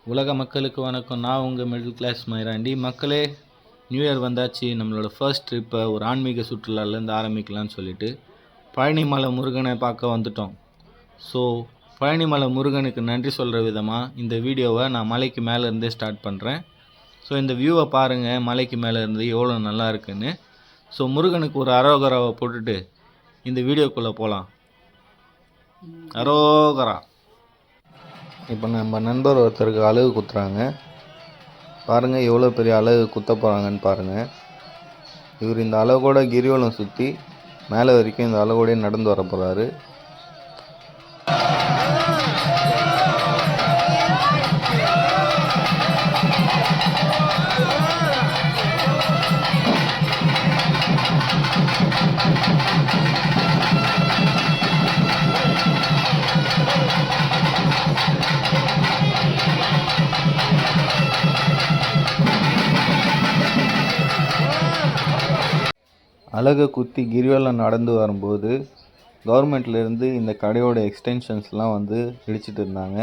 உலக மக்களுக்கு வணக்கம். நான் உங்கள் மிடில் கிளாஸ் மயிராண்டி. மக்களே, நியூ இயர் வந்தாச்சு. நம்மளோட ஃபர்ஸ்ட் ட்ரிப்பை ஒரு ஆன்மீக சுற்றுலாலேருந்து ஆரம்பிக்கலான்னு சொல்லிட்டு பழனிமலை முருகனை பார்க்க வந்துட்டோம். ஸோ பழனிமலை முருகனுக்கு நன்றி சொல்கிற விதமாக இந்த வீடியோவை நான் மலைக்கு மேலே இருந்தே ஸ்டார்ட் பண்ணுறேன். ஸோ இந்த வியூவை பாருங்கள், மலைக்கு மேலே இருந்து எவ்வளோ நல்லா இருக்குன்னு. ஸோ முருகனுக்கு ஒரு அரோகராவை போட்டுட்டு இந்த வீடியோக்குள்ளே போகலாம். அரோகரா. இப்போ நம்ம நண்பர் ஒருத்தருக்கு அலகு குத்துறாங்க பாருங்கள், எவ்வளோ பெரிய அலகு குத்த போகிறாங்கன்னு பாருங்கள். இவர் இந்த அலகோட கிரிவலம் சுற்றி மேலே வரைக்கும் இந்த அலகோடய நடந்து வர போகிறாரு. அலகை குத்தி கிரிவலம் நடந்து வரும்போது கவர்மெண்ட்லேருந்து இந்த கடையோட எக்ஸ்டென்ஷன்ஸ்லாம் வந்து இடிச்சிட்டு இருந்தாங்க.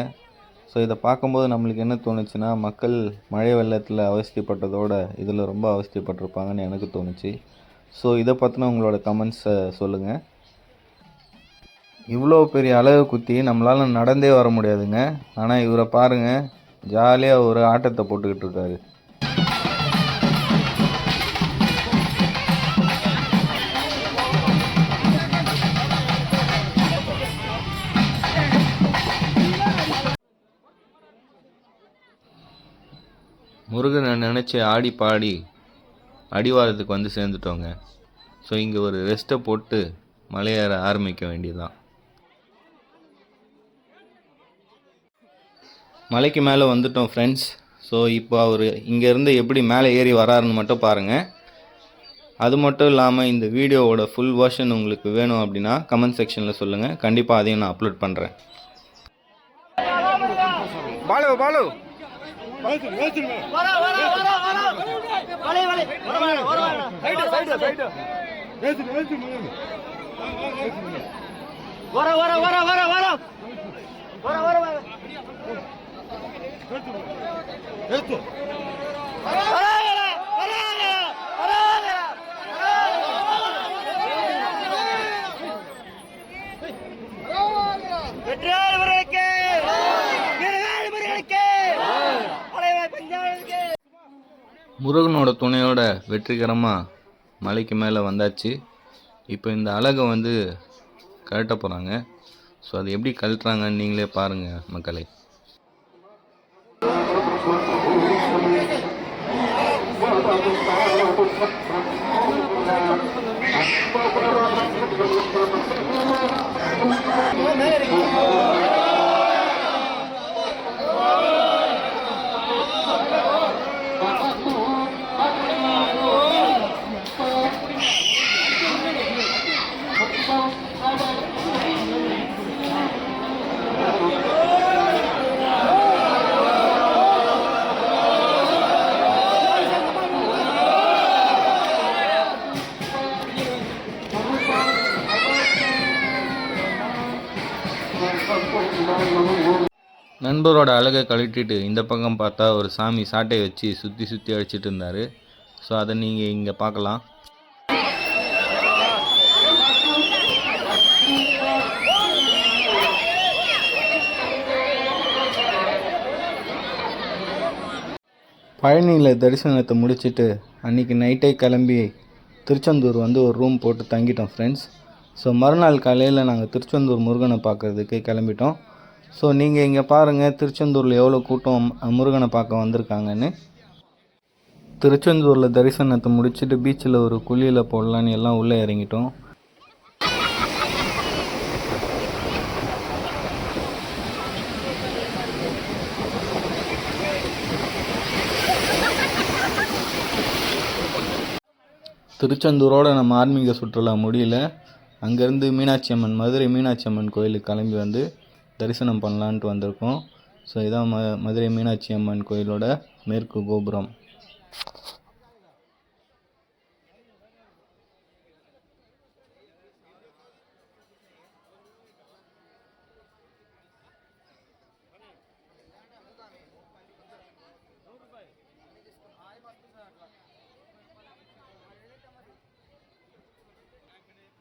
ஸோ இதை பார்க்கும்போது நம்மளுக்கு என்ன தோணுச்சுன்னா, மக்கள் மழை வெள்ளத்தில் அவஸ்தைப்பட்டதோட இதில் ரொம்ப அவஸ்தைப்பட்டிருப்பாங்கன்னு எனக்கு தோணுச்சு. ஸோ இதை பற்றின உங்களோட கமெண்ட்ஸை சொல்லுங்கள். இவ்வளோ பெரிய அலகு குத்தி நம்மளால் நடந்தே வர முடியாதுங்க. ஆனால் இவரை பாருங்கள், ஜாலியாக ஒரு ஆட்டத்தை போட்டுக்கிட்டு இருக்காரு. முருகனை நினச்சி ஆடி பாடி அடிவாரத்துக்கு வந்து சேர்ந்துட்டோங்க. ஸோ இங்கே ஒரு ரெஸ்ட்டை போட்டு மலையேற ஆரம்பிக்க வேண்டியதுதான். மலைக்கு மேலே வந்துட்டோம் ஃப்ரெண்ட்ஸ். ஸோ இப்போ அவர் இங்கேருந்து எப்படி மேலே ஏறி வராருன்னு மட்டும் பாருங்கள். அது மட்டும் இல்லாமல் இந்த வீடியோவோட ஃபுல் வெர்ஷன் உங்களுக்கு வேணும் அப்படின்னா கமெண்ட் செக்ஷனில் சொல்லுங்கள். கண்டிப்பாக அதையும் நான் அப்லோட் பண்ணுறேன். பாலு முருகனோட துணையோட வெற்றிகரமாக மலைக்கு மேலே வந்தாச்சு. இப்போ இந்த அலகை வந்து கழட்ட போகிறாங்க. ஸோ அது எப்படி கழட்டுறாங்கன்னு நீங்களே பாருங்கள் மக்களே. நண்பரோட அழகை கழட்டிட்டு இந்த பக்கம் பார்த்தா ஒரு சாமி சாட்டை வச்சு சுற்றி அடிச்சிட்டு இருந்தார். ஸோ அதை நீங்கள் இங்கே பார்க்கலாம். பழனியில் தரிசனத்தை முடிச்சுட்டு அன்றைக்கி நைட்டே கிளம்பி திருச்செந்தூர் வந்து ஒரு ரூம் போட்டு தங்கிட்டோம் ஃப்ரெண்ட்ஸ். ஸோ மறுநாள் காலையில் நாங்கள் திருச்செந்தூர் முருகனை பார்க்குறதுக்கு கிளம்பிட்டோம். ஸோ நீங்கள் இங்கே பாருங்கள், திருச்செந்தூரில் எவ்வளோ கூட்டம் முருகனை பார்க்க வந்திருக்காங்கன்னு. திருச்செந்தூரில் தரிசனத்தை முடிச்சுட்டு பீச்சில் ஒரு குழியில் போடலான்னு எல்லாம் உள்ளே இறங்கிட்டோம். திருச்செந்தூரோட நம்ம ஆன்மீக சுற்றுலா முடியல. அங்கேருந்து மீனாட்சி அம்மன், மதுரை மீனாட்சி அம்மன் கோயிலுக்கு கிளம்பி வந்து தரிசனம் பண்ணலான்ட்டு வந்திருக்கோம். ஸோ இதான் மதுரை மீனாட்சி அம்மன் கோயிலோட மேற்கு கோபுரம்.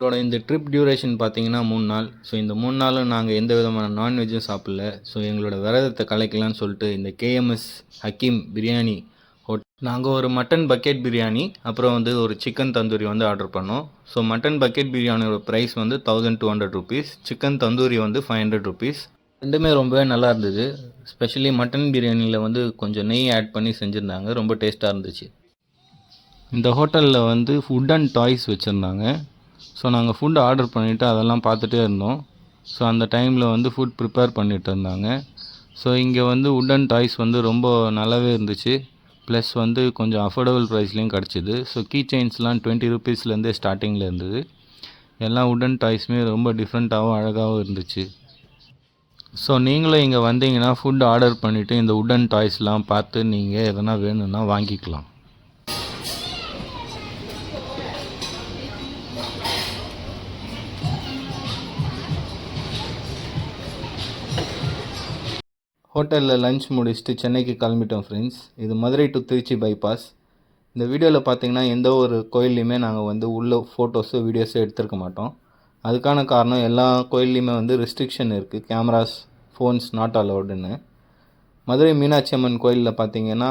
இதோட இந்த ட்ரிப் டியூரேஷன் பார்த்தீங்கன்னா 3 நாள். ஸோ இந்த 3 நாளும் நாங்கள் எந்த விதமான நான்வெஜ்ஜும் சாப்பிடல. ஸோ எங்களோட விரதத்தை கலைக்கலாம்னு சொல்லிட்டு இந்த கேஎம்எஸ் ஹக்கீம் பிரியாணி நாங்கள் ஒரு மட்டன் பக்கெட் பிரியாணி அப்புறம் வந்து ஒரு சிக்கன் தந்தூரி வந்து ஆர்டர் பண்ணோம். ஸோ மட்டன் பக்கெட் பிரியாணியோட ப்ரைஸ் வந்து 1200 ருபீஸ், சிக்கன் தந்தூரி வந்து 500 ருபீஸ். ரெண்டுமே ரொம்பவே நல்லா இருந்தது. ஸ்பெஷலி மட்டன் பிரியாணியில் வந்து கொஞ்சம் நெய் ஆட் பண்ணி செஞ்சுருந்தாங்க, ரொம்ப டேஸ்ட்டாக இருந்துச்சு. இந்த ஹோட்டலில் வந்து ஃபுட் அண்ட் டாய்ஸ் வச்சுருந்தாங்க. ஸோ நாங்கள் ஃபுட் ஆர்டர் பண்ணிவிட்டு அதெல்லாம் பார்த்துட்டே இருந்தோம். ஸோ அந்த டைமில் வந்து ஃபுட் ப்ரிப்பேர் பண்ணிகிட்டு இருந்தாங்க. ஸோ இங்கே வந்து வுட் அண்ட் டாய்ஸ் வந்து ரொம்ப நல்லாவே இருந்துச்சு. ப்ளஸ் வந்து கொஞ்சம் அஃபோர்டபுள் ப்ரைஸ்லேயும் கிடச்சிது. ஸோ கீ செயின்ஸ்லாம் 20 ருபீஸ்லேருந்தே ஸ்டார்டிங்கில் இருந்தது. எல்லா வுடன் டாய்ஸுமே ரொம்ப டிஃப்ரெண்ட்டாகவும் அழகாகவும் இருந்துச்சு. ஸோ நீங்களும் இங்கே வந்தீங்கன்னா ஃபுட் ஆர்டர் பண்ணிவிட்டு இந்த வுடன் டாய்ஸ்லாம் பார்த்து நீங்கள் எதனா வேணும்னா வாங்கிக்கலாம். ஹோட்டலில் லஞ்ச் முடிச்சுட்டு சென்னைக்கு கிளம்பிட்டோம் ஃப்ரெண்ட்ஸ். இது மதுரை டு திருச்சி பைபாஸ். இந்த வீடியோவில் பார்த்தீங்கன்னா எந்த ஒரு கோயில்லையுமே நாங்கள் வந்து உள்ள ஃபோட்டோஸோ வீடியோஸோ எடுத்துருக்க மாட்டோம். அதுக்கான காரணம் எல்லா கோயில்லையுமே வந்து ரெஸ்ட்ரிக்ஷன் இருக்குது, கேமராஸ் ஃபோன்ஸ் நாட் அலவுடுன்னு. மதுரை மீனாட்சி அம்மன் கோயிலில் பார்த்தீங்கன்னா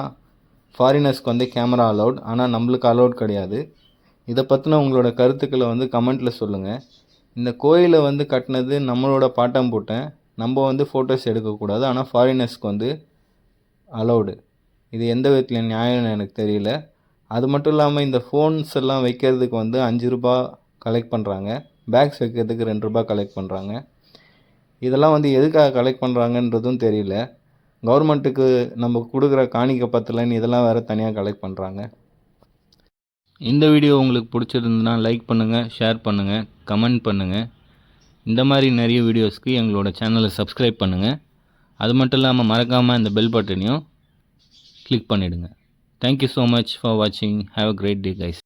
ஃபாரினர்ஸ்க்கு வந்து கேமரா அலவுட், ஆனால் நம்மளுக்கு அலவுட் கிடையாது. இதை பற்றின உங்களோட கருத்துக்களை வந்து கமெண்ட்டில் சொல்லுங்கள். இந்த கோயிலை வந்து கட்டினது நம்மளோட பாட்டம் போட்டேன், நம்ம வந்து ஃபோட்டோஸ் எடுக்கக்கூடாது, ஆனால் ஃபாரினர்ஸ்க்கு வந்து அலவுடு. இது எந்த விதத்தில் நியாயம்னு எனக்கு தெரியல. அது மட்டும் இல்லாமல் இந்த ஃபோன்ஸ் எல்லாம் வைக்கிறதுக்கு வந்து 5 ரூபா கலெக்ட் பண்ணுறாங்க, பேக்ஸ் வைக்கிறதுக்கு 2 ரூபா கலெக்ட் பண்ணுறாங்க. இதெல்லாம் வந்து எதுக்காக கலெக்ட் பண்ணுறாங்கன்றதும் தெரியல. கவர்மெண்ட்டுக்கு நம்ம கொடுக்குற காணிக்கை பத்தலைன்னு இதெல்லாம் வேறு தனியாக கலெக்ட் பண்ணுறாங்க. இந்த வீடியோ உங்களுக்கு பிடிச்சிருந்துன்னா லைக் பண்ணுங்கள், ஷேர் பண்ணுங்கள், கமெண்ட் பண்ணுங்கள். இந்த மாதிரி நிறைய வீடியோஸ்க்கு எங்களோட சேனலை சப்ஸ்கிரைப் பண்ணுங்கள். அது மட்டும் இல்லாமல் மறக்காமல் இந்த பெல் பட்டனையும் கிளிக் பண்ணிவிடுங்க. தேங்க்யூ ஸோ மச் ஃபார் வாட்சிங். Have a great day guys.